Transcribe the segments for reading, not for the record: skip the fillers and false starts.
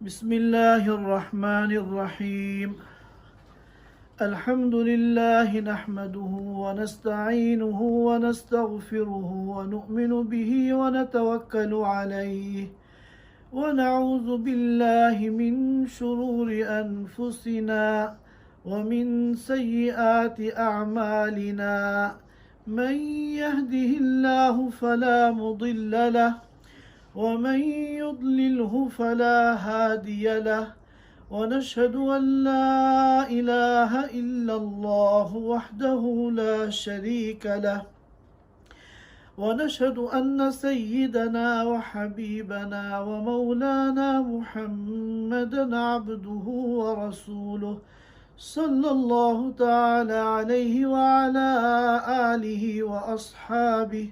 بسم الله الرحمن الرحيم. الحمد لله نحمده ونستعينه ونستغفره ونؤمن به ونتوكل عليه ونعوذ بالله من شرور أنفسنا ومن سيئات أعمالنا. من يهده الله فلا مضل له ومن يضلله فلا هادي له ونشهد أن لا إله إلا الله وحده لا شريك له ونشهد أن سيدنا وحبيبنا ومولانا محمدا عبده ورسوله صلى الله تعالى عليه وعلى آله وأصحابه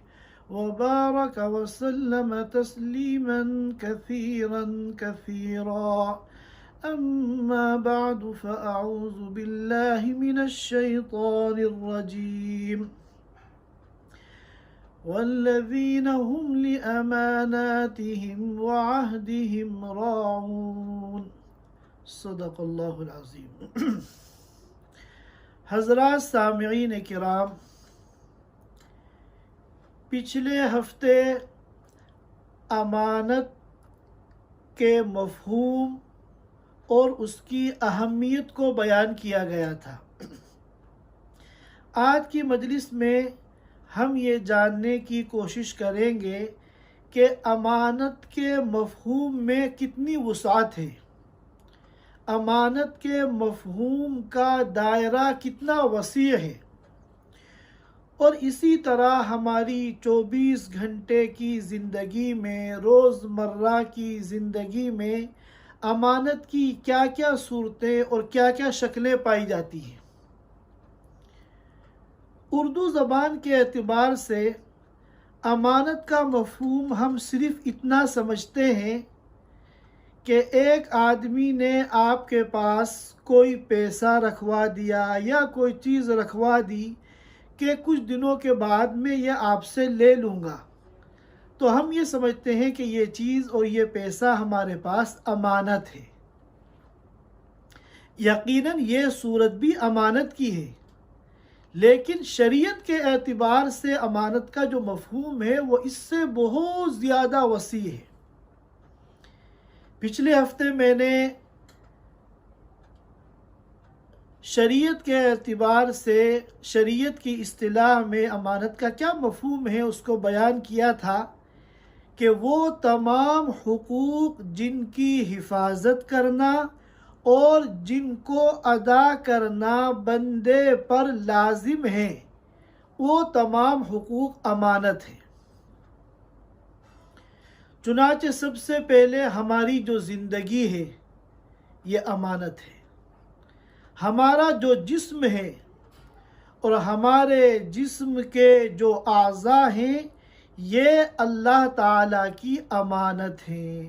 وبارك وسلم تسليما كثيرا كثيرا. أما بعد فأعوذ بالله من الشيطان الرجيم. والذين هم لأماناتهم وعهدهم راعون. صدق اللہ العظیم. حضرات سامعین کرام، پچھلے ہفتے امانت کے مفہوم اور اس کی اہمیت کو بیان کیا گیا تھا. آج کی مجلس میں ہم یہ جاننے کی کوشش کریں گے کہ امانت کے مفہوم میں کتنی وسعت ہے، امانت کے مفہوم کا دائرہ کتنا وسیع ہے، اور اسی طرح ہماری 24 گھنٹے کی زندگی میں، روزمرہ کی زندگی میں امانت کی کیا کیا صورتیں اور کیا کیا شکلیں پائی جاتی ہیں. اردو زبان کے اعتبار سے امانت کا مفہوم ہم صرف اتنا سمجھتے ہیں کہ ایک آدمی نے آپ کے پاس کوئی پیسہ رکھوا دیا یا کوئی چیز رکھوا دی کہ کچھ دنوں کے بعد میں یہ آپ سے لے لوں گا، تو ہم یہ سمجھتے ہیں کہ یہ چیز اور یہ پیسہ ہمارے پاس امانت ہے. یقیناً یہ صورت بھی امانت کی ہے، لیکن شریعت کے اعتبار سے امانت کا جو مفہوم ہے وہ اس سے بہت زیادہ وسیع ہے. پچھلے ہفتے میں نے شریعت کے اعتبار سے، شریعت کی اصطلاح میں امانت کا کیا مفہوم ہے اس کو بیان کیا تھا کہ وہ تمام حقوق جن کی حفاظت کرنا اور جن کو ادا کرنا بندے پر لازم ہے، وہ تمام حقوق امانت ہیں. چنانچہ سب سے پہلے ہماری جو زندگی ہے یہ امانت ہے. ہمارا جو جسم ہے اور ہمارے جسم کے جو اعضاء ہیں یہ اللہ تعالیٰ کی امانت ہیں.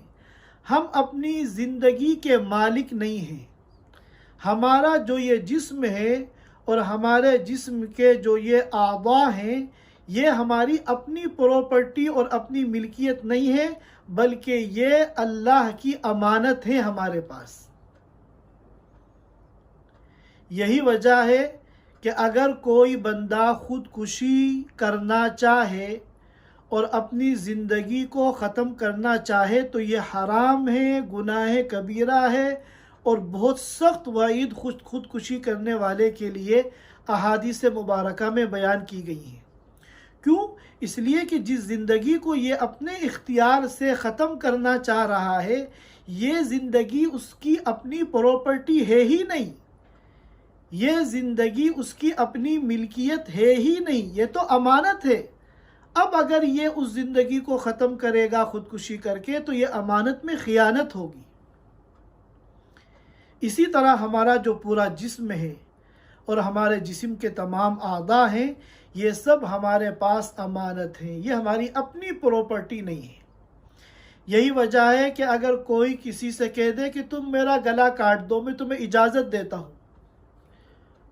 ہم اپنی زندگی کے مالک نہیں ہیں. ہمارا جو یہ جسم ہے اور ہمارے جسم کے جو یہ اعضاء ہیں یہ ہماری اپنی پراپرٹی اور اپنی ملکیت نہیں ہے، بلکہ یہ اللہ کی امانت ہے ہمارے پاس. یہی وجہ ہے کہ اگر کوئی بندہ خودکشی کرنا چاہے اور اپنی زندگی کو ختم کرنا چاہے تو یہ حرام ہے، گناہ کبیرہ ہے، اور بہت سخت وعید خودکشی کرنے والے کے لیے احادیث مبارکہ میں بیان کی گئی ہیں. کیوں؟ اس لیے کہ جس زندگی کو یہ اپنے اختیار سے ختم کرنا چاہ رہا ہے یہ زندگی اس کی اپنی پراپرٹی ہے ہی نہیں، یہ زندگی اس کی اپنی ملکیت ہے ہی نہیں، یہ تو امانت ہے. اب اگر یہ اس زندگی کو ختم کرے گا خودکشی کر کے تو یہ امانت میں خیانت ہوگی. اسی طرح ہمارا جو پورا جسم ہے اور ہمارے جسم کے تمام اعضاء ہیں یہ سب ہمارے پاس امانت ہیں، یہ ہماری اپنی پراپرٹی نہیں ہے. یہی وجہ ہے کہ اگر کوئی کسی سے کہہ دے کہ تم میرا گلا کاٹ دو، میں تمہیں اجازت دیتا ہوں،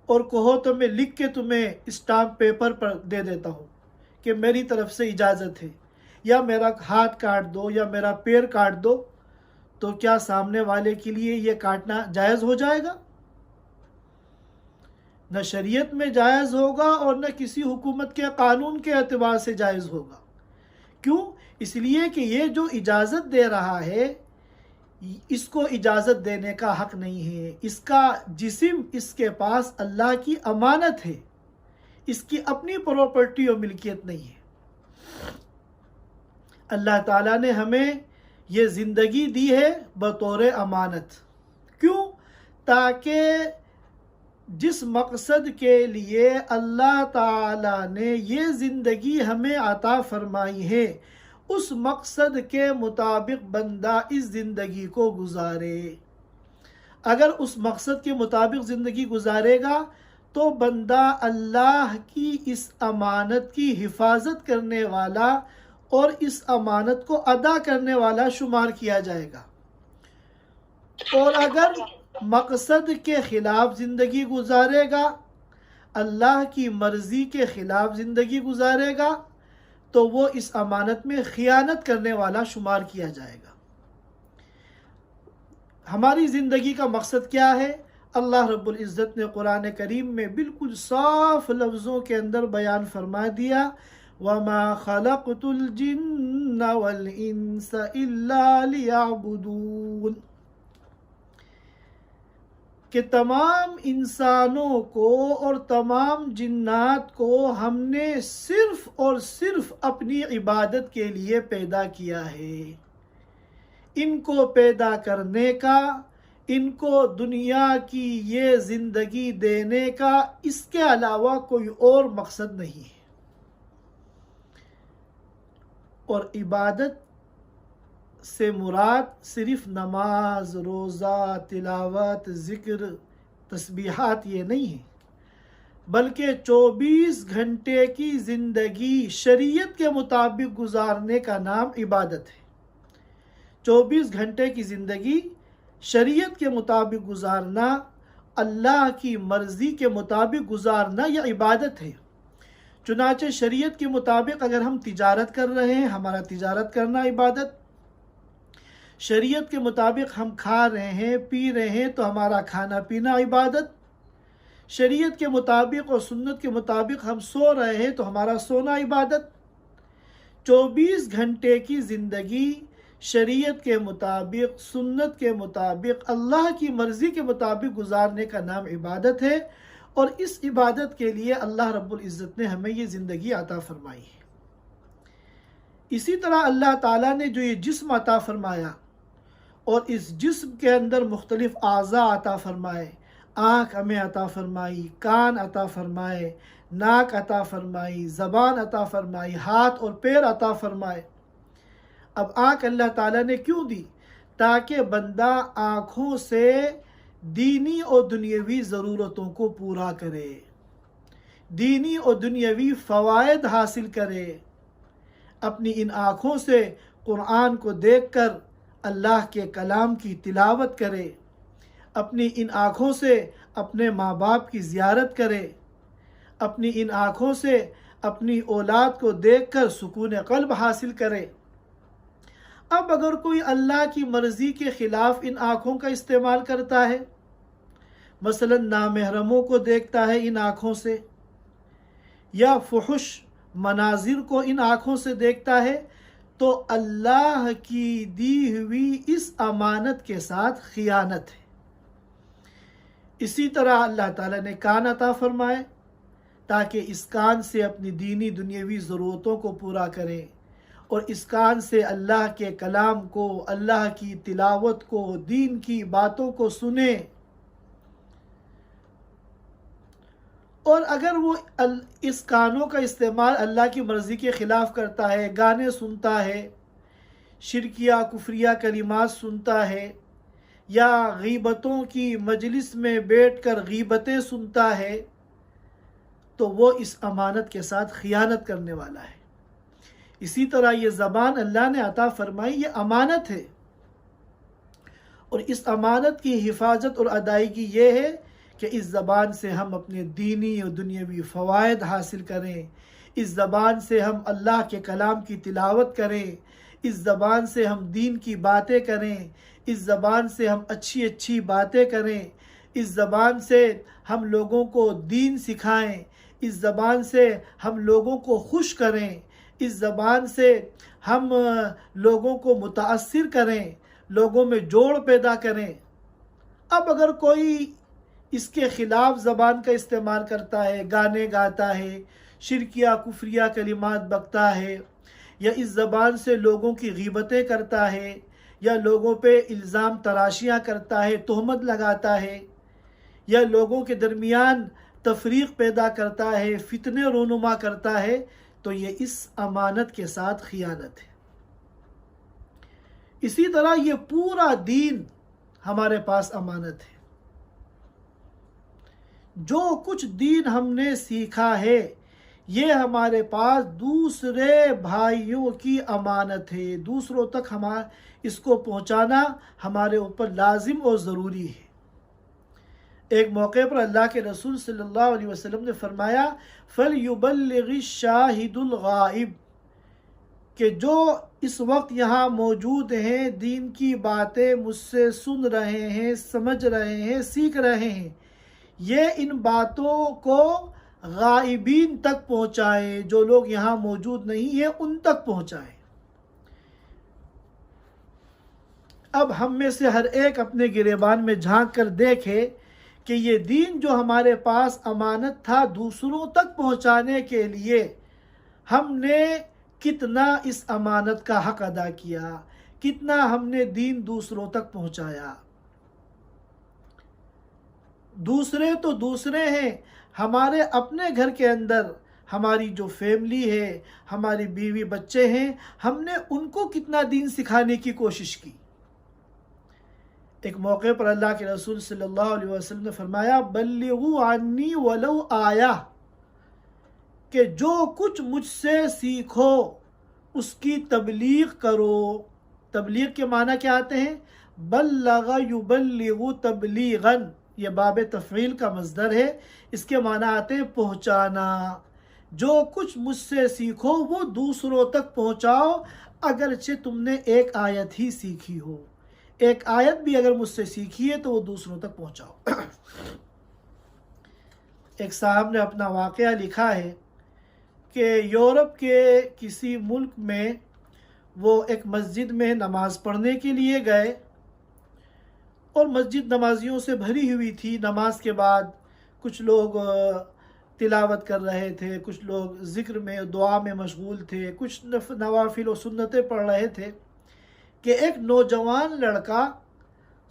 اور کہو تو میں لکھ کے تمہیں اسٹامپ پیپر پر دے دیتا ہوں کہ میری طرف سے اجازت ہے، یا میرا ہاتھ کاٹ دو یا میرا پیر کاٹ دو، تو کیا سامنے والے کے لیے یہ کاٹنا جائز ہو جائے گا؟ نہ شریعت میں جائز ہوگا اور نہ کسی حکومت کے قانون کے اعتبار سے جائز ہوگا۔ کیوں؟ اس لیے کہ یہ جو اجازت دے رہا ہے اس کو اجازت دینے کا حق نہیں ہے، اس کا جسم اس کے پاس اللہ کی امانت ہے، اس کی اپنی پراپرٹی اور ملکیت نہیں ہے۔ اللہ تعالیٰ نے ہمیں یہ زندگی دی ہے بطور امانت۔ کیوں؟ تاکہ جس مقصد کے لیے اللہ تعالیٰ نے یہ زندگی ہمیں عطا فرمائی ہے اس مقصد کے مطابق بندہ اس زندگی کو گزارے۔ اگر اس مقصد کے مطابق زندگی گزارے گا تو بندہ اللہ کی اس امانت کی حفاظت کرنے والا اور اس امانت کو ادا کرنے والا شمار کیا جائے گا۔ اور اگر مقصد کے خلاف زندگی گزارے گا، اللہ کی مرضی کے خلاف زندگی گزارے گا تو وہ اس امانت میں خیانت کرنے والا شمار کیا جائے گا۔ ہماری زندگی کا مقصد کیا ہے؟ اللہ رب العزت نے قرآن کریم میں بالکل صاف لفظوں کے اندر بیان فرما دیا، وَمَا خَلَقْتُ الْجِنَّ وَالْإِنسَ إِلَّا لِيَعْبُدُونَ، کہ تمام انسانوں کو اور تمام جنات کو ہم نے صرف اور صرف اپنی عبادت کے لیے پیدا کیا ہے۔ ان کو پیدا کرنے کا، ان کو دنیا کی یہ زندگی دینے کا، اس کے علاوہ کوئی اور مقصد نہیں ہے۔ اور عبادت سے مراد صرف نماز، روزہ، تلاوت، ذکر، تسبیحات یہ نہیں ہے، بلکہ 24 گھنٹے کی زندگی شریعت کے مطابق گزارنے کا نام عبادت ہے۔ 24 گھنٹے کی زندگی شریعت کے مطابق گزارنا، اللہ کی مرضی کے مطابق گزارنا، یہ عبادت ہے۔ چنانچہ شریعت کے مطابق اگر ہم تجارت کر رہے ہیں، ہمارا تجارت کرنا عبادت۔ شریعت کے مطابق ہم کھا رہے ہیں، پی رہے ہیں تو ہمارا کھانا پینا عبادت۔ شریعت کے مطابق اور سنت کے مطابق ہم سو رہے ہیں تو ہمارا سونا عبادت۔ 24 گھنٹے کی زندگی شریعت کے مطابق، سنت کے مطابق، اللہ کی مرضی کے مطابق گزارنے کا نام عبادت ہے، اور اس عبادت کے لیے اللہ رب العزت نے ہمیں یہ زندگی عطا فرمائی ہے۔ اسی طرح اللہ تعالیٰ نے جو یہ جسم عطا فرمایا اور اس جسم کے اندر مختلف اعضاء عطا فرمائے، آنکھ ہمیں عطا فرمائی، کان عطا فرمائے، ناک عطا فرمائی، زبان عطا فرمائی، ہاتھ اور پیر عطا فرمائے۔ اب آنکھ اللہ تعالیٰ نے کیوں دی؟ تاکہ بندہ آنکھوں سے دینی اور دنیاوی ضرورتوں کو پورا کرے، دینی اور دنیاوی فوائد حاصل کرے، اپنی ان آنکھوں سے قرآن کو دیکھ کر اللہ کے کلام کی تلاوت کرے، اپنی ان آنکھوں سے اپنے ماں باپ کی زیارت کرے، اپنی ان آنکھوں سے اپنی اولاد کو دیکھ کر سکون قلب حاصل کرے۔ اب اگر کوئی اللہ کی مرضی کے خلاف ان آنکھوں کا استعمال کرتا ہے، مثلا نامحرموں کو دیکھتا ہے ان آنکھوں سے، یا فحش مناظر کو ان آنکھوں سے دیکھتا ہے، تو اللہ کی دی ہوئی اس امانت کے ساتھ خیانت ہے۔ اسی طرح اللہ تعالیٰ نے کان عطا فرمائے تاکہ اس کان سے اپنی دینی دنیاوی ضرورتوں کو پورا کریں، اور اس کان سے اللہ کے کلام کو، اللہ کی تلاوت کو، دین کی باتوں کو سنیں۔ اور اگر وہ اس کانوں کا استعمال اللہ کی مرضی کے خلاف کرتا ہے، گانے سنتا ہے، شرکیہ کفریہ کلمات سنتا ہے، یا غیبتوں کی مجلس میں بیٹھ کر غیبتیں سنتا ہے، تو وہ اس امانت کے ساتھ خیانت کرنے والا ہے۔ اسی طرح یہ زبان اللہ نے عطا فرمائی، یہ امانت ہے، اور اس امانت کی حفاظت اور ادائیگی یہ ہے کہ اس زبان سے ہم اپنے دینی اور دنیاوی فوائد حاصل کریں، اس زبان سے ہم اللہ کے کلام کی تلاوت کریں، اس زبان سے ہم دین کی باتیں کریں، اس زبان سے ہم اچھی اچھی باتیں کریں، اس زبان سے ہم لوگوں کو دین سکھائیں، اس زبان سے ہم لوگوں کو خوش کریں، اس زبان سے ہم لوگوں کو متاثر کریں، لوگوں میں جوڑ پیدا کریں۔ اب اگر کوئی اس کے خلاف زبان کا استعمال کرتا ہے، گانے گاتا ہے، شرکیہ کفریہ کلمات بکتا ہے، یا اس زبان سے لوگوں کی غیبتیں کرتا ہے، یا لوگوں پہ الزام تراشیاں کرتا ہے، تہمت لگاتا ہے، یا لوگوں کے درمیان تفریق پیدا کرتا ہے، فتنے رونما کرتا ہے، تو یہ اس امانت کے ساتھ خیانت ہے۔ اسی طرح یہ پورا دین ہمارے پاس امانت ہے۔ جو کچھ دین ہم نے سیکھا ہے یہ ہمارے پاس دوسرے بھائیوں کی امانت ہے، دوسروں تک اس کو پہنچانا ہمارے اوپر لازم اور ضروری ہے۔ ایک موقع پر اللہ کے رسول صلی اللہ علیہ وسلم نے فرمایا فَلْيُبَلِّغِ الشَّاهِدُ الْغَائِبُ، کہ جو اس وقت یہاں موجود ہیں، دین کی باتیں مجھ سے سن رہے ہیں، سمجھ رہے ہیں، سیکھ رہے ہیں، یہ ان باتوں کو غائبین تک پہنچائے، جو لوگ یہاں موجود نہیں ہیں ان تک پہنچائے۔ اب ہم میں سے ہر ایک اپنے گریبان میں جھانک کر دیکھے کہ یہ دین جو ہمارے پاس امانت تھا دوسروں تک پہنچانے کے لیے، ہم نے کتنا اس امانت کا حق ادا کیا، کتنا ہم نے دین دوسروں تک پہنچایا۔ دوسرے تو دوسرے ہیں، ہمارے اپنے گھر کے اندر ہماری جو فیملی ہے، ہماری بیوی بچے ہیں، ہم نے ان کو کتنا دین سکھانے کی کوشش کی۔ ایک موقع پر اللہ کے رسول صلی اللہ علیہ وسلم نے فرمایا بلغوا عنی ولو آیہ، کہ جو کچھ مجھ سے سیکھو اس کی تبلیغ کرو۔ تبلیغ کے معنی کیا آتے ہیں؟ بلغ یبلغ تبلیغاً، یہ باب تفعیل کا مصدر ہے، اس کے معنی آتے ہیں پہنچانا۔ جو کچھ مجھ سے سیکھو وہ دوسروں تک پہنچاؤ، اگرچہ تم نے ایک آیت ہی سیکھی ہو، ایک آیت بھی اگر مجھ سے سیکھی ہے تو وہ دوسروں تک پہنچاؤ۔ ایک صاحب نے اپنا واقعہ لکھا ہے کہ یورپ کے کسی ملک میں وہ ایک مسجد میں نماز پڑھنے کے لیے گئے، اور مسجد نمازیوں سے بھری ہوئی تھی۔ نماز کے بعد کچھ لوگ تلاوت کر رہے تھے، کچھ لوگ ذکر میں دعا میں مشغول تھے، کچھ نوافل و سنتیں پڑھ رہے تھے کہ ایک نوجوان لڑکا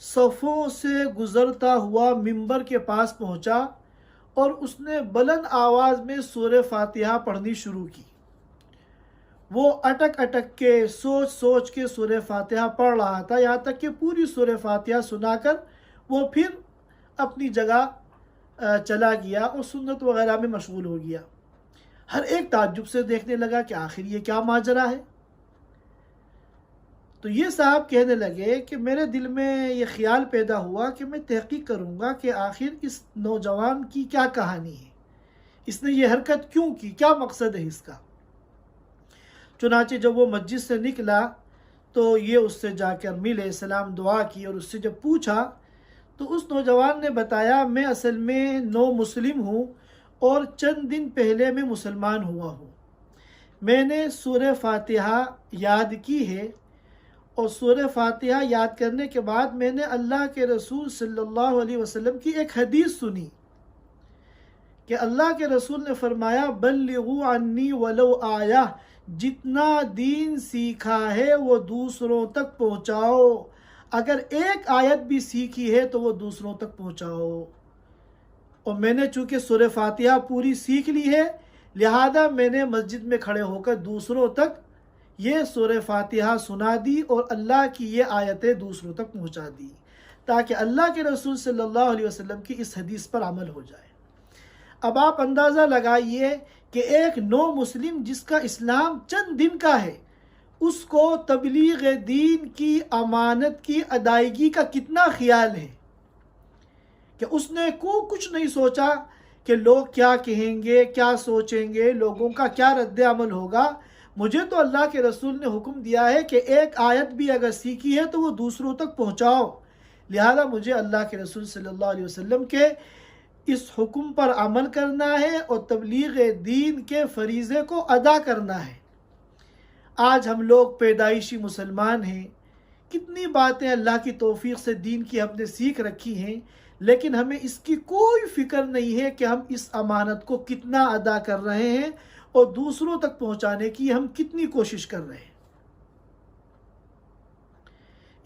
صفوں سے گزرتا ہوا منبر کے پاس پہنچا اور اس نے بلند آواز میں سورہ فاتحہ پڑھنی شروع کی۔ وہ اٹک اٹک کے سوچ سوچ کے سورہ فاتحہ پڑھ رہا تھا، یہاں تک کہ پوری سورہ فاتحہ سنا کر وہ پھر اپنی جگہ چلا گیا اور سنت وغیرہ میں مشغول ہو گیا۔ ہر ایک تعجب سے دیکھنے لگا کہ آخر یہ کیا ماجرا ہے۔ تو یہ صاحب کہنے لگے کہ میرے دل میں یہ خیال پیدا ہوا کہ میں تحقیق کروں گا کہ آخر اس نوجوان کی کیا کہانی ہے، اس نے یہ حرکت کیوں کی، کیا مقصد ہے اس کا۔ چنانچہ جب وہ مسجد سے نکلا تو یہ اس سے جا کر ملے، سلام دعا کی، اور اس سے جب پوچھا تو اس نوجوان نے بتایا میں اصل میں نو مسلم ہوں اور چند دن پہلے میں مسلمان ہوا ہوں۔ میں نے سورہ فاتحہ یاد کی ہے، اور سورہ فاتحہ یاد کرنے کے بعد میں نے اللہ کے رسول صلی اللہ علیہ وسلم کی ایک حدیث سنی کہ اللہ کے رسول نے فرمایا بلغوا عنی ولو آیہ، جتنا دین سیکھا ہے وہ دوسروں تک پہنچاؤ، اگر ایک آیت بھی سیکھی ہے تو وہ دوسروں تک پہنچاؤ۔ اور میں نے چونکہ سورہ فاتحہ پوری سیکھ لی ہے، لہذا میں نے مسجد میں کھڑے ہو کر دوسروں تک یہ سورہ فاتحہ سنا دی اور اللہ کی یہ آیتیں دوسروں تک پہنچا دی، تاکہ اللہ کے رسول صلی اللہ علیہ وسلم کی اس حدیث پر عمل ہو جائے۔ اب آپ اندازہ لگائیے کہ ایک نو مسلم جس کا اسلام چند دن کا ہے، اس کو تبلیغ دین کی امانت کی ادائیگی کا کتنا خیال ہے کہ اس نے کچھ نہیں سوچا کہ لوگ کیا کہیں گے، کیا سوچیں گے، لوگوں کا کیا رد عمل ہوگا۔ مجھے تو اللہ کے رسول نے حکم دیا ہے کہ ایک آیت بھی اگر سیکھی ہے تو وہ دوسروں تک پہنچاؤ، لہذا مجھے اللہ کے رسول صلی اللہ علیہ وسلم کے اس حکم پر عمل کرنا ہے اور تبلیغ دین کے فریضے کو ادا کرنا ہے۔ آج ہم لوگ پیدائشی مسلمان ہیں، کتنی باتیں اللہ کی توفیق سے دین کی ہم نے سیکھ رکھی ہیں، لیکن ہمیں اس کی کوئی فکر نہیں ہے کہ ہم اس امانت کو کتنا ادا کر رہے ہیں اور دوسروں تک پہنچانے کی ہم کتنی کوشش کر رہے ہیں۔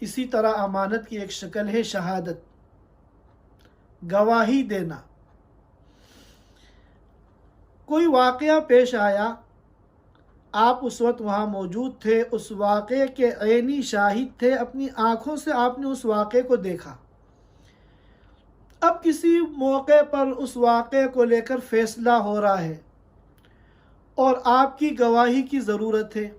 اسی طرح امانت کی ایک شکل ہے شہادت، گواہی دینا۔ کوئی واقعہ پیش آیا، آپ اس وقت وہاں موجود تھے، اس واقعے کے عینی شاہد تھے، اپنی آنکھوں سے آپ نے اس واقعے کو دیکھا۔ اب کسی موقع پر اس واقعے کو لے کر فیصلہ ہو رہا ہے اور آپ کی گواہی کی ضرورت ہے۔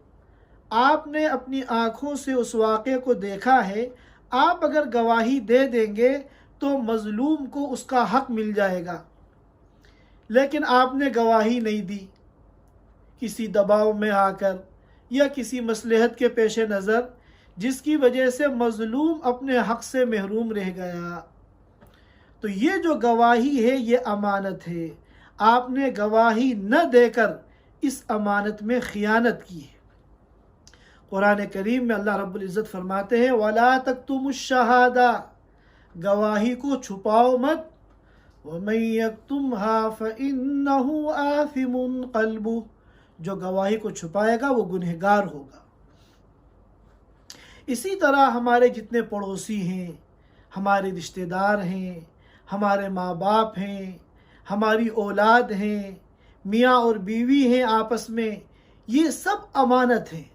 آپ نے اپنی آنکھوں سے اس واقعے کو دیکھا ہے، آپ اگر گواہی دے دیں گے تو مظلوم کو اس کا حق مل جائے گا، لیکن آپ نے گواہی نہیں دی، کسی دباؤ میں آ کر یا کسی مصلحت کے پیش نظر، جس کی وجہ سے مظلوم اپنے حق سے محروم رہ گیا۔ تو یہ جو گواہی ہے یہ امانت ہے، آپ نے گواہی نہ دے کر اس امانت میں خیانت کی ہے۔ قرآن کریم میں اللہ رب العزت فرماتے ہیں وَلَا تَكْتُمُوا الشَّهَادَةَ، گواہی کو چھپاؤ مت، وَمَن يَكْتُمْهَا فَإِنَّهُ آثِمٌ قَلْبُهُ، جو گواہی کو چھپائے گا وہ گنہگار ہوگا۔ اسی طرح ہمارے جتنے پڑوسی ہیں، ہمارے رشتہ دار ہیں، ہمارے ماں باپ ہیں، ہماری اولاد ہیں، میاں اور بیوی ہیں آپس میں، یہ سب امانت ہیں۔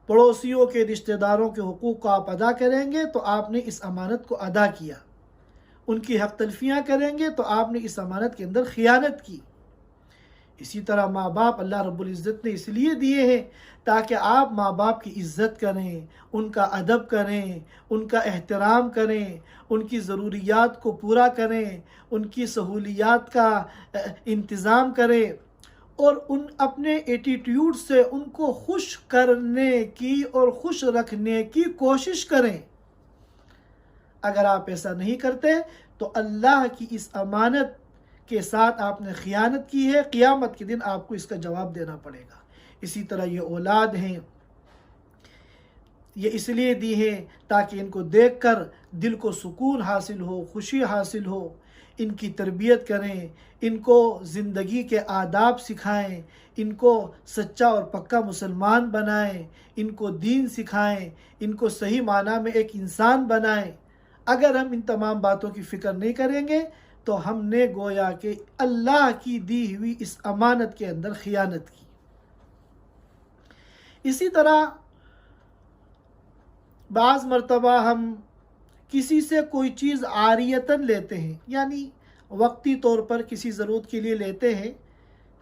پڑوسیوں کے رشتہ داروں کے حقوق کو آپ ادا کریں گے تو آپ نے اس امانت کو ادا کیا، ان کی حق تلفیاں کریں گے تو آپ نے اس امانت کے اندر خیانت کی۔ اسی طرح ماں باپ اللہ رب العزت نے اس لیے دیے ہیں تاکہ آپ ماں باپ کی عزت کریں، ان کا ادب کریں، ان کا احترام کریں، ان کی ضروریات کو پورا کریں، ان کی سہولیات کا انتظام کریں اور ان اپنے ایٹیٹیوڈ سے ان کو خوش کرنے کی اور خوش رکھنے کی کوشش کریں۔ اگر آپ ایسا نہیں کرتے تو اللہ کی اس امانت کے ساتھ آپ نے خیانت کی ہے، قیامت کے دن آپ کو اس کا جواب دینا پڑے گا۔ اسی طرح یہ اولاد ہیں، یہ اس لیے دی ہیں تاکہ ان کو دیکھ کر دل کو سکون حاصل ہو، خوشی حاصل ہو، ان کی تربیت کریں، ان کو زندگی کے آداب سکھائیں، ان کو سچا اور پکا مسلمان بنائیں، ان کو دین سکھائیں، ان کو صحیح معنی میں ایک انسان بنائیں۔ اگر ہم ان تمام باتوں کی فکر نہیں کریں گے تو ہم نے گویا کہ اللہ کی دی ہوئی اس امانت کے اندر خیانت کی۔ اسی طرح بعض مرتبہ ہم کسی سے کوئی چیز عاریتاً لیتے ہیں، یعنی وقتی طور پر کسی ضرورت کے لیے لیتے ہیں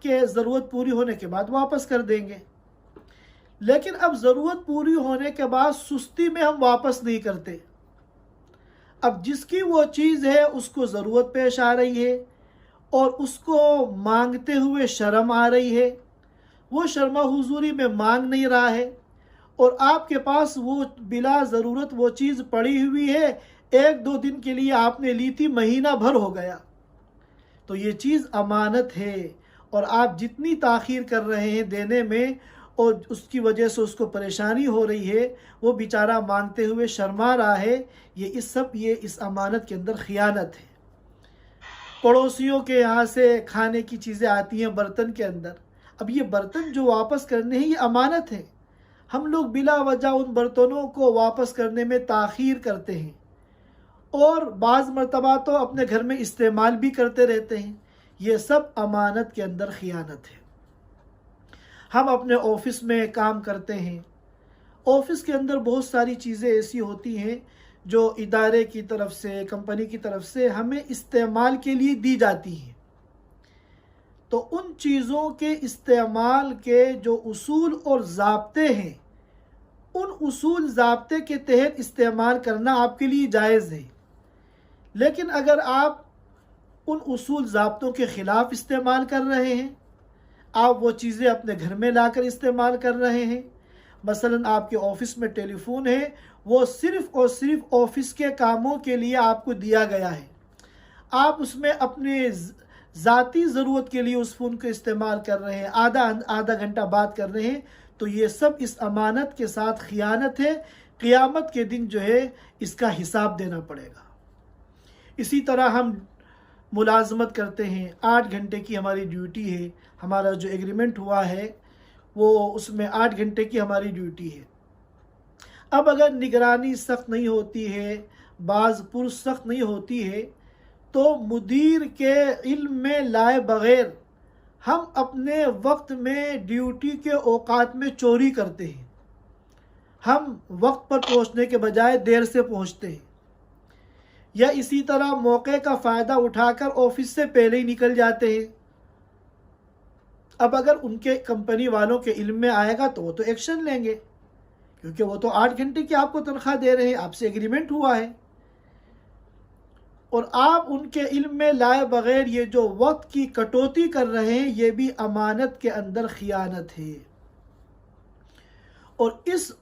کہ ضرورت پوری ہونے کے بعد واپس کر دیں گے، لیکن اب ضرورت پوری ہونے کے بعد سستی میں ہم واپس نہیں کرتے۔ اب جس کی وہ چیز ہے اس کو ضرورت پیش آ رہی ہے اور اس کو مانگتے ہوئے شرم آ رہی ہے، وہ شرما حضوری میں مانگ نہیں رہا ہے اور آپ کے پاس وہ بلا ضرورت وہ چیز پڑی ہوئی ہے، 1-2 دن کے لیے آپ نے لی تھی، مہینہ بھر ہو گیا، تو یہ چیز امانت ہے اور آپ جتنی تاخیر کر رہے ہیں دینے میں اور اس کی وجہ سے اس کو پریشانی ہو رہی ہے، وہ بیچارہ مانگتے ہوئے شرما رہا ہے، یہ اس امانت کے اندر خیانت ہے۔ پڑوسیوں کے یہاں سے کھانے کی چیزیں آتی ہیں برتن کے اندر، اب یہ برتن جو واپس کرنے ہیں یہ امانت ہے، ہم لوگ بلا وجہ ان برتنوں کو واپس کرنے میں تاخیر کرتے ہیں اور بعض مرتبہ تو اپنے گھر میں استعمال بھی کرتے رہتے ہیں، یہ سب امانت کے اندر خیانت ہے۔ ہم اپنے آفس میں کام کرتے ہیں، آفس کے اندر بہت ساری چیزیں ایسی ہوتی ہیں جو ادارے کی طرف سے، کمپنی کی طرف سے ہمیں استعمال کے لیے دی جاتی ہیں، تو ان چیزوں کے استعمال کے جو اصول اور ضابطے ہیں، ان اصول ضابطے کے تحت استعمال کرنا آپ کے لیے جائز ہے۔ لیکن اگر آپ ان اصول ضابطوں کے خلاف استعمال کر رہے ہیں، آپ وہ چیزیں اپنے گھر میں لا کر استعمال کر رہے ہیں۔ مثلا آپ کے آفس میں ٹیلی فون ہے، وہ صرف اور صرف آفس کے کاموں کے لیے آپ کو دیا گیا ہے، آپ اس میں اپنے ذاتی ضرورت کے لیے اس فون کو استعمال کر رہے ہیں، آدھا گھنٹہ بات کر رہے ہیں، تو یہ سب اس امانت کے ساتھ خیانت ہے۔ قیامت کے دن جو ہے اس کا حساب دینا پڑے گا۔ اسی طرح ہم ملازمت کرتے ہیں، 8 گھنٹے کی ہماری ڈیوٹی ہے، ہمارا جو ایگریمنٹ ہوا ہے وہ اس میں 8 گھنٹے کی ہماری ڈیوٹی ہے۔ اب اگر نگرانی سخت نہیں ہوتی ہے، بعض پرس سخت نہیں ہوتی ہے، تو مدیر کے علم میں لائے بغیر ہم اپنے وقت میں ڈیوٹی کے اوقات میں چوری کرتے ہیں، ہم وقت پر پہنچنے کے بجائے دیر سے پہنچتے ہیں، یا اسی طرح موقع کا فائدہ اٹھا کر آفس سے پہلے ہی نکل جاتے ہیں۔ اب اگر ان کے کمپنی والوں کے علم میں آئے گا تو وہ تو ایکشن لیں گے، کیونکہ وہ تو 8 گھنٹے کی آپ کو تنخواہ دے رہے ہیں، آپ سے ایگریمنٹ ہوا ہے، اور آپ ان کے علم میں لائے بغیر یہ جو وقت کی کٹوتی کر رہے ہیں، یہ بھی امانت کے اندر خیانت ہے۔ اور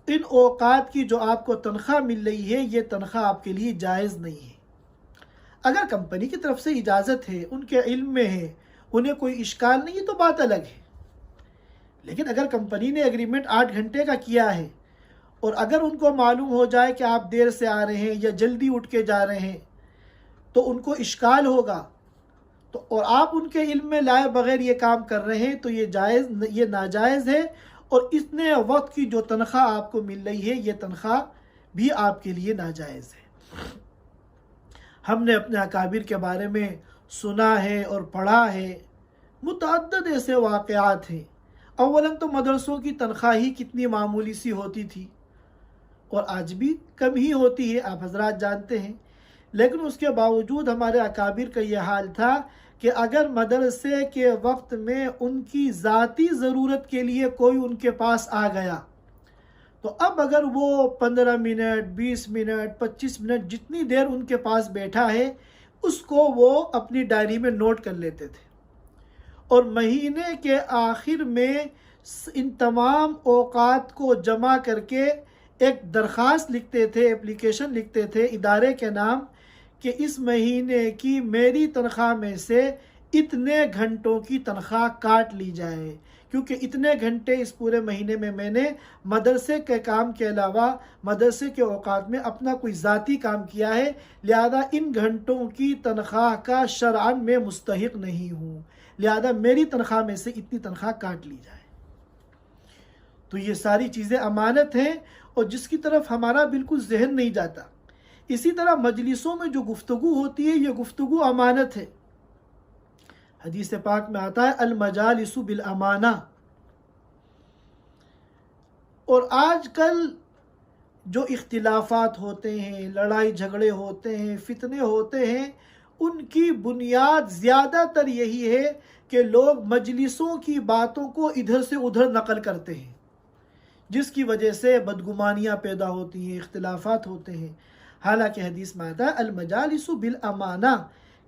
ان اوقات کی جو آپ کو تنخواہ مل رہی ہے، یہ تنخواہ آپ کے لیے جائز نہیں ہے۔ اگر کمپنی کی طرف سے اجازت ہے، ان کے علم میں ہے، انہیں کوئی اشکال نہیں ہے، تو بات الگ ہے۔ لیکن اگر کمپنی نے ایگریمنٹ 8 گھنٹے کا کیا ہے، اور اگر ان کو معلوم ہو جائے کہ آپ دیر سے آ رہے ہیں یا جلدی اٹھ کے جا رہے ہیں، تو ان کو اشکال ہوگا، تو اور آپ ان کے علم میں لائے بغیر یہ کام کر رہے ہیں، تو یہ ناجائز ہے، اور اتنے وقت کی جو تنخواہ آپ کو مل رہی ہے، یہ تنخواہ بھی آپ کے لیے ناجائز ہے۔ ہم نے اپنے اکابر کے بارے میں سنا ہے اور پڑھا ہے، متعدد ایسے واقعات ہیں۔ اولاً تو مدرسوں کی تنخواہ ہی کتنی معمولی سی ہوتی تھی، اور آج بھی کم ہی ہوتی ہے، آپ حضرات جانتے ہیں، لیکن اس کے باوجود ہمارے اکابر کا یہ حال تھا کہ اگر مدرسے کے وقت میں ان کی ذاتی ضرورت کے لیے کوئی ان کے پاس آ گیا، تو اب اگر وہ 15 منٹ 20 منٹ 25 منٹ جتنی دیر ان کے پاس بیٹھا ہے، اس کو وہ اپنی ڈائری میں نوٹ کر لیتے تھے، اور مہینے کے آخر میں ان تمام اوقات کو جمع کر کے ایک درخواست لکھتے تھے، اپلیکیشن لکھتے تھے ادارے کے نام، کہ اس مہینے کی میری تنخواہ میں سے اتنے گھنٹوں کی تنخواہ کاٹ لی جائے، کیونکہ اتنے گھنٹے اس پورے مہینے میں نے مدرسے کے کام کے علاوہ مدرسے کے اوقات میں اپنا کوئی ذاتی کام کیا ہے، لہذا ان گھنٹوں کی تنخواہ کا شرعاً میں مستحق نہیں ہوں، لہذا میری تنخواہ میں سے اتنی تنخواہ کاٹ لی جائے۔ تو یہ ساری چیزیں امانت ہیں، اور جس کی طرف ہمارا بالکل ذہن نہیں جاتا۔ اسی طرح مجلسوں میں جو گفتگو ہوتی ہے، یہ گفتگو امانت ہے۔ حدیث پاک میں آتا ہے المجالس بالامانہ۔ اور آج کل جو اختلافات ہوتے ہیں، لڑائی جھگڑے ہوتے ہیں، فتنے ہوتے ہیں، ان کی بنیاد زیادہ تر یہی ہے کہ لوگ مجلسوں کی باتوں کو ادھر سے ادھر نقل کرتے ہیں، جس کی وجہ سے بدگمانیاں پیدا ہوتی ہیں، اختلافات ہوتے ہیں۔ حالانکہ حدیث میں آتا ہے المجالس بالامانہ،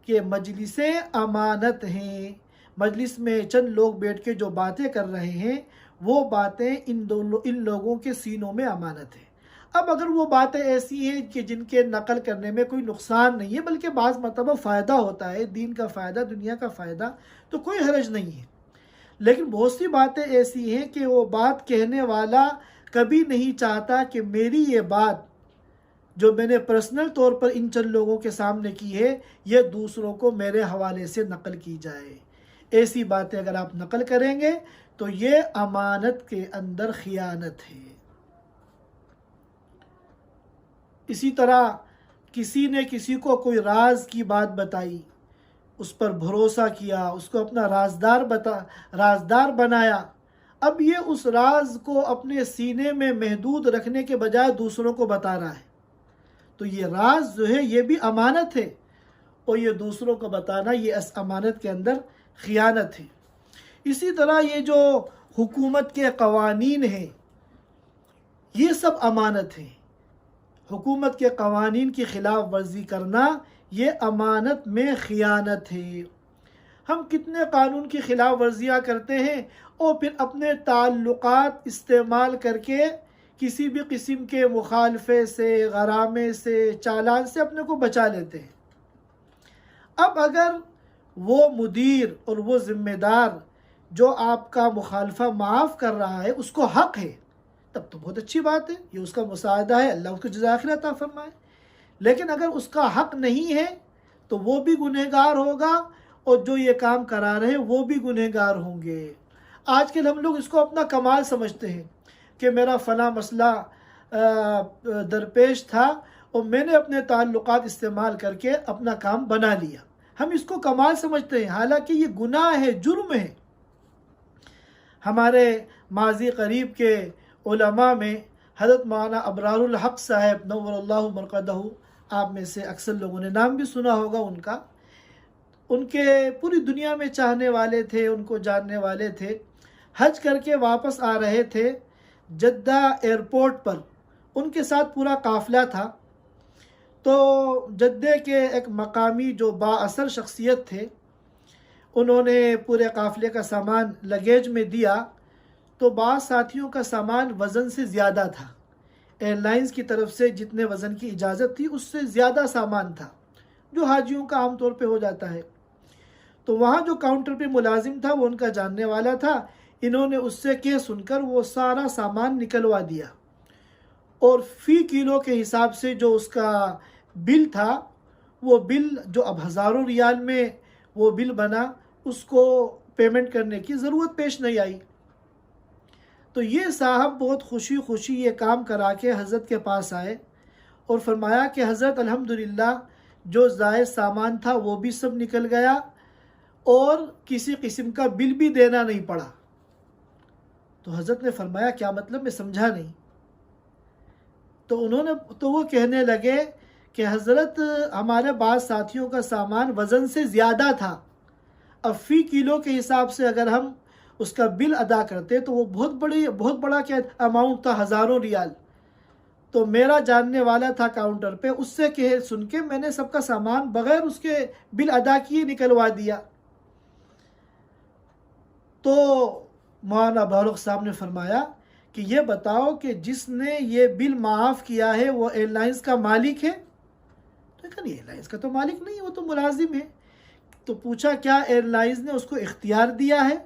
کہ مجلسیں امانت ہیں، مجلس میں چند لوگ بیٹھ کے جو باتیں کر رہے ہیں، وہ باتیں ان لوگوں کے سینوں میں امانت ہے۔ اب اگر وہ باتیں ایسی ہیں کہ جن کے نقل کرنے میں کوئی نقصان نہیں ہے، بلکہ بعض مرتبہ فائدہ ہوتا ہے، دین کا فائدہ، دنیا کا فائدہ، تو کوئی حرج نہیں ہے۔ لیکن بہت سی باتیں ایسی ہیں کہ وہ بات کہنے والا کبھی نہیں چاہتا کہ میری یہ بات جو میں نے پرسنل طور پر ان چند لوگوں کے سامنے کی ہے، یہ دوسروں کو میرے حوالے سے نقل کی جائے۔ ایسی باتیں اگر آپ نقل کریں گے تو یہ امانت کے اندر خیانت ہے۔ اسی طرح کسی نے کسی کو کوئی راز کی بات بتائی، اس پر بھروسہ کیا، اس کو اپنا رازدار بنایا، اب یہ اس راز کو اپنے سینے میں محدود رکھنے کے بجائے دوسروں کو بتا رہا ہے، تو یہ راز جو ہے یہ بھی امانت ہے، اور یہ دوسروں کو بتانا یہ اس امانت کے اندر خیانت ہے۔ اسی طرح یہ جو حکومت کے قوانین ہیں، یہ سب امانت ہیں۔ حکومت کے قوانین کی خلاف ورزی کرنا یہ امانت میں خیانت ہے۔ ہم کتنے قانون کی خلاف ورزیاں کرتے ہیں اور پھر اپنے تعلقات استعمال کر کے کسی بھی قسم کے مخالفے سے، غرامے سے، چالان سے اپنے کو بچا لیتے ہیں۔ اب اگر وہ مدیر اور وہ ذمہ دار جو آپ کا مخالفہ معاف کر رہا ہے اس کو حق ہے، تب تو بہت اچھی بات ہے، یہ اس کا مساعدہ ہے، اللہ اس کو جزائے خیر عطا فرمائے۔ لیکن اگر اس کا حق نہیں ہے تو وہ بھی گنہگار ہوگا اور جو یہ کام کرا رہے وہ بھی گنہگار ہوں گے۔ آج کل ہم لوگ اس کو اپنا کمال سمجھتے ہیں کہ میرا فلاں مسئلہ درپیش تھا اور میں نے اپنے تعلقات استعمال کر کے اپنا کام بنا لیا، ہم اس کو کمال سمجھتے ہیں، حالانکہ یہ گناہ ہے، جرم ہے۔ ہمارے ماضی قریب کے علماء میں حضرت مولانا ابرار الحق صاحب نور اللہ مرقدہ، آپ میں سے اکثر لوگوں نے نام بھی سنا ہوگا ان کا، ان کے پوری دنیا میں چاہنے والے تھے، ان کو جاننے والے تھے۔ حج کر کے واپس آ رہے تھے جدہ ایئرپورٹ پر، ان کے ساتھ پورا قافلہ تھا، تو جدہ کے ایک مقامی جو با اثر شخصیت تھے انہوں نے پورے قافلے کا سامان لگیج میں دیا، تو بعض ساتھیوں کا سامان وزن سے زیادہ تھا، ایئر لائنز کی طرف سے جتنے وزن کی اجازت تھی اس سے زیادہ سامان تھا، جو حاجیوں کا عام طور پہ ہو جاتا ہے۔ تو وہاں جو کاؤنٹر پہ ملازم تھا وہ ان کا جاننے والا تھا، انہوں نے اس سے کہہ سن کر وہ سارا سامان نکلوا دیا اور فی کلو کے حساب سے جو اس کا بل تھا، وہ بل جو اب ہزاروں ریال میں وہ بل بنا، اس کو پیمنٹ کرنے کی ضرورت پیش نہیں آئی۔ تو یہ صاحب بہت خوشی خوشی یہ کام کرا کے حضرت کے پاس آئے اور فرمایا کہ حضرت الحمدللہ جو زائد سامان تھا وہ بھی سب نکل گیا اور کسی قسم کا بل بھی دینا نہیں پڑا۔ تو حضرت نے فرمایا کیا مطلب، میں سمجھا نہیں۔ تو وہ کہنے لگے کہ حضرت ہمارے بعض ساتھیوں کا سامان وزن سے زیادہ تھا، اب فی کلو کے حساب سے اگر ہم اس کا بل ادا کرتے تو وہ بہت بڑا کیا اماؤنٹ تھا، ہزاروں ریال۔ تو میرا جاننے والا تھا کاؤنٹر پہ، اس سے کہے سن کے میں نے سب کا سامان بغیر اس کے بل ادا کیے نکلوا دیا۔ تو مولانا بارق صاحب نے فرمایا کہ یہ بتاؤ کہ جس نے یہ بل معاف کیا ہے وہ ایئر لائنز کا مالک ہے؟ تو کہا نہیں، ایئر لائنز کا تو مالک نہیں ہے، وہ تو ملازم ہے۔ تو پوچھا کیا ایئر لائنز نے اس کو اختیار دیا ہے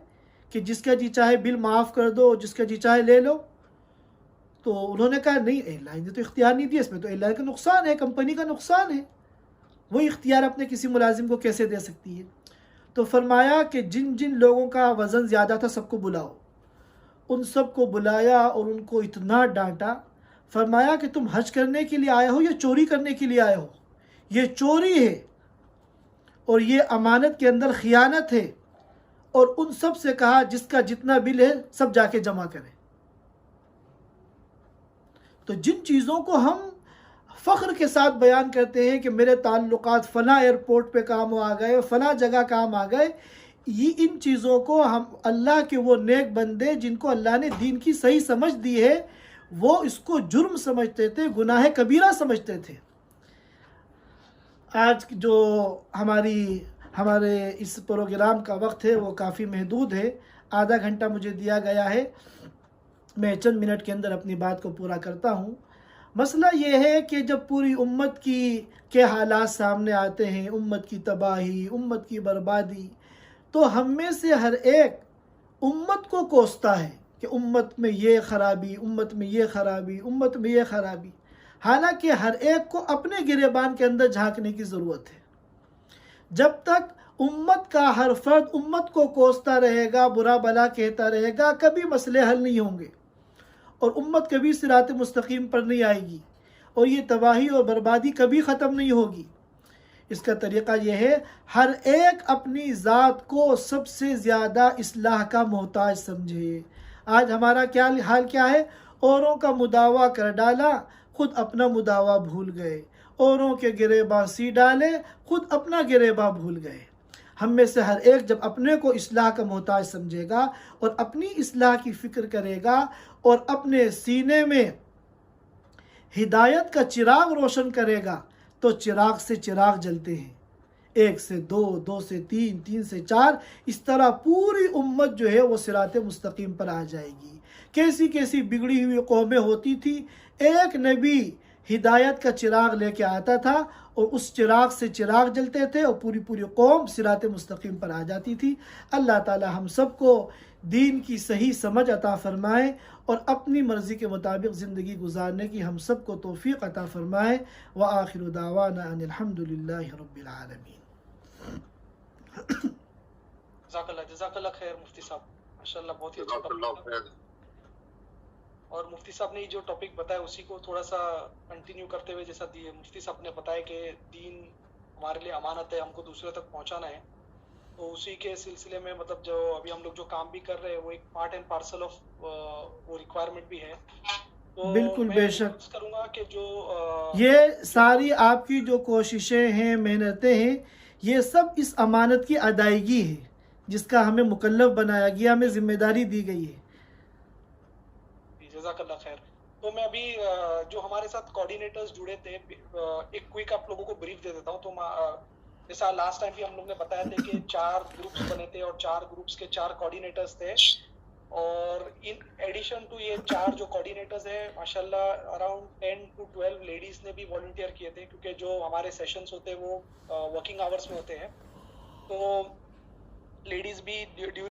کہ جس کا جی چاہے بل معاف کر دو، جس کا جی چاہے لے لو؟ تو انہوں نے کہا نہیں، ایئر لائن نے تو اختیار نہیں دیا، اس میں تو ایئر لائن کا نقصان ہے، کمپنی کا نقصان ہے، وہی اختیار اپنے کسی ملازم کو کیسے دے سکتی ہے؟ تو فرمایا کہ جن جن لوگوں کا وزن زیادہ تھا سب کو بلاؤ۔ ان سب کو بلایا اور ان کو اتنا ڈانٹا، فرمایا کہ تم حج کرنے کے لیے آئے ہو یا چوری کرنے کے لیے آئے ہو؟ یہ چوری ہے اور یہ امانت کے اندر خیانت ہے، اور ان سب سے کہا جس کا جتنا بل ہے سب جا کے جمع کریں۔ تو جن چیزوں کو ہم فخر کے ساتھ بیان کرتے ہیں کہ میرے تعلقات فلاں ایئرپورٹ پہ کام آ گئے، فلاں جگہ کام آ گئے، یہ ان چیزوں کو ہم اللہ کے وہ نیک بندے جن کو اللہ نے دین کی صحیح سمجھ دی ہے وہ اس کو جرم سمجھتے تھے، گناہ کبیرہ سمجھتے تھے۔ آج جو ہمارے اس پروگرام کا وقت ہے وہ کافی محدود ہے، آدھا گھنٹہ مجھے دیا گیا ہے، میں چند منٹ کے اندر اپنی بات کو پورا کرتا ہوں۔ مسئلہ یہ ہے کہ جب پوری امت کے حالات سامنے آتے ہیں، امت کی تباہی، امت کی بربادی، تو ہم میں سے ہر ایک امت کو کوستا ہے کہ امت میں یہ خرابی، امت میں یہ خرابی، امت میں یہ خرابی، حالانکہ ہر ایک کو اپنے گریبان کے اندر جھانکنے کی ضرورت ہے۔ جب تک امت کا ہر فرد امت کو کوستا رہے گا، برا بلا کہتا رہے گا، کبھی مسئلے حل نہیں ہوں گے اور امت کبھی صراط مستقیم پر نہیں آئے گی اور یہ تباہی اور بربادی کبھی ختم نہیں ہوگی۔ اس کا طریقہ یہ ہے ہر ایک اپنی ذات کو سب سے زیادہ اصلاح کا محتاج سمجھے۔ آج ہمارا حال کیا ہے؟ اوروں کا مداوع کر ڈالا، خود اپنا مداوع بھول گئے، اوروں کے گریباں سی ڈالے، خود اپنا گریباں بھول گئے۔ ہم میں سے ہر ایک جب اپنے کو اصلاح کا محتاج سمجھے گا اور اپنی اصلاح کی فکر کرے گا اور اپنے سینے میں ہدایت کا چراغ روشن کرے گا، تو چراغ سے چراغ جلتے ہیں، 1 سے 2، 2 سے 3، 3 سے 4، اس طرح پوری امت جو ہے وہ صراط مستقیم پر آ جائے گی۔ کیسی کیسی بگڑی ہوئی قومیں ہوتی تھی، ایک نبی ہدایت کا چراغ لے کے آتا تھا اور اس چراغ سے چراغ جلتے تھے اور پوری پوری قوم صراط مستقیم پر آ جاتی تھی۔ اللہ تعالی ہم سب کو دین کی صحیح سمجھ عطا فرمائے اور اپنی مرضی کے مطابق زندگی گزارنے کی ہم سب کو توفیق عطا فرمائے۔ وآخر دعوانا ان الحمدللہ رب العالمین۔ جزاک اللہ خیر مفتی صاحب، ماشاءاللہ بہت ہی اچھا ٹاپک، اور مفتی صاحب نے جو ٹاپک بتایا اسی کو تھوڑا سا کنٹینیو کرتے ہوئے، جیسا مفتی صاحب نے بتایا کہ دین ہمارے لیے امانت ہے، ہم کو دوسرے تک پہنچانا ہے، تو اسی کے سلسلے میں مطلب جو ابھی ہم لوگ جو کام بھی کر رہے ہیں وہ ایک پارٹ اینڈ پارسل آف وہ ریکوائرمنٹ بھی ہے۔ تو بالکل بے شک کروں گا کہ جو یہ ساری آپ کی جو کوششیں ہیں، محنتیں ہیں، یہ سب اس امانت کی ادائیگی ہے جس کا ہمیں مکلف بنایا گیا، ہمیں ذمہ داری دی گئی ہے۔ جزاک اللہ خیر۔ تو میں ابھی جو ہمارے ساتھ کوآرڈینیٹرز جڑے تھے، ایک کوئک آپ لوگوں کو بریف دے دیتا ہوں۔ تو جیسا لاسٹ ٹائم بھی ہم لوگ نے بتایا تھا کہ 4 گروپس بنے تھے اور 4 گروپس کے 4 کوآرڈینیٹرز تھے، اور ان ایڈیشن ٹو یہ 4 جو کوآرڈینیٹرز ہیں، ماشاءاللہ اراؤنڈ 10 to 12 لیڈیز نے بھی والنٹیئر کیے تھے، کیونکہ جو ہمارے سیشنز ہوتے ہیں وہ ورکنگ آورس میں ہوتے ہیں، تو لیڈیز بھی